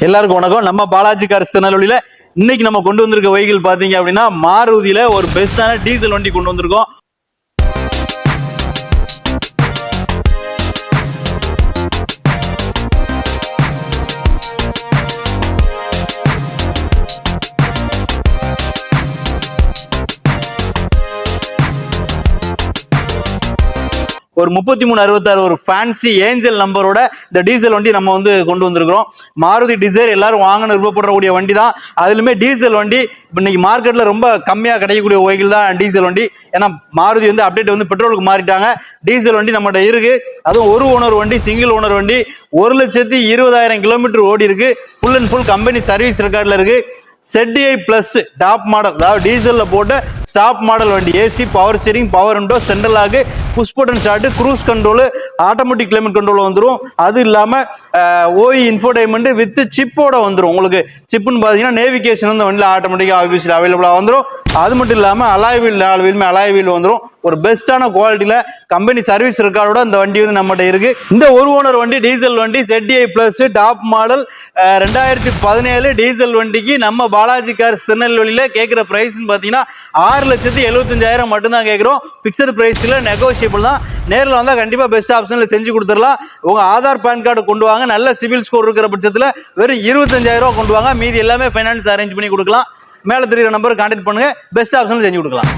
எல்லாருக்கும் வணக்கம். நம்ம பாலாஜி கார்ஸ் திருநெல்வேலியில இன்னைக்கு நம்ம கொண்டு வந்திருக்க வெஹிக்கிள் பாத்தீங்க அப்படின்னா மாருதியில ஒரு பெஸ்டான டீசல் வண்டி கொண்டு வந்திருக்கோம். ஒரு 3366 ஒரு ஃபேன்சி ஏஞ்சல் நம்பரோட இந்த டீசல் வண்டி நம்ம வந்து கொண்டு வந்திருக்கிறோம். மாருதி டிசைர் எல்லாரும் வாங்கணும் விருப்பப்படக்கூடிய வண்டி தான். அதுலயுமே டீசல் வண்டி இன்னைக்கு மார்க்கெட்ல ரொம்ப கம்மியா கிடைக்கக்கூடிய வெஹிக்கிள் தான் டீசல் வண்டி. ஏன்னா மாருதி வந்து அப்டேட் வந்து பெட்ரோலுக்கு மாறிட்டாங்க. டீசல் வண்டி நம்மகிட்ட இருக்கு. அதுவும் ஒரு ஓனர் வண்டி, சிங்கிள் ஓனர் வண்டி, 1,20,000 கிலோமீட்டர் ஓடி இருக்கு. Full and full company service ரெக்கார்ட்ல இருக்கு. ZDI பிளஸ் டாப் மாடல், அதாவது டீசல்ல போட்டு ஸ்டாப் மாடல் வண்டி. AC, power steering, power window, central lock, push button start, cruise control, automatic climate control வந்துடும். அது இல்லாம ஓஇ இன்ஃபோடைன்மெண்ட் வித் சிப்போட வந்துடும். உங்களுக்கு சிப்புன்னு பாத்தீங்கன்னா நேவிகேஷன் வந்து வண்டியில் ஆட்டோமேட்டிக்கா ஆஃபீஸில் அவைலபிளா வந்துடும். அது மட்டும் இல்லாம அலாய் வீல், 4 வீலுமே அலாய் வீல் வந்துடும். ஒரு பெஸ்டான குவாலிட்டியில கம்பெனி சர்வீஸ் ரெக்கார்டோட இந்த வண்டி வந்து நம்மகிட்ட இருக்கு. இந்த ஒரு ஓனர் வண்டி டீசல் வண்டி ZDI plus top model 2017 diesel வண்டிக்கு நம்ம பாலாஜி கார்ஸ் திருநெல்வேலியில கேட்கிற பிரைஸ் பாத்தீங்கன்னா 6,75,000 மட்டும்தான் கேட்கிறோம். பிக்சட் பிரைஸ்ல நெகோசியபிள் தான். நேரில் வந்தா கண்டிப்பா பெஸ்ட் ஆப்ஷன்ல செஞ்சு கொடுத்துடலாம். உங்க ஆதார் பேன் கார்டு கொண்டு வாங்க. நல்ல சிவில் ஸ்கோர் இருக்கிற பட்சத்துல வெறும் 25,000 கொண்டு வாங்க. மீதி எல்லாமே ஃபைனான்ஸ் அரேஞ்ச் பண்ணி கொடுக்கலாம். மேல தெரியுற நம்பருக்கு கான்டாக்ட் பண்ணுங்க. பெஸ்ட் ஆப்ஷன்ல செஞ்சு கொடுக்கலாம்.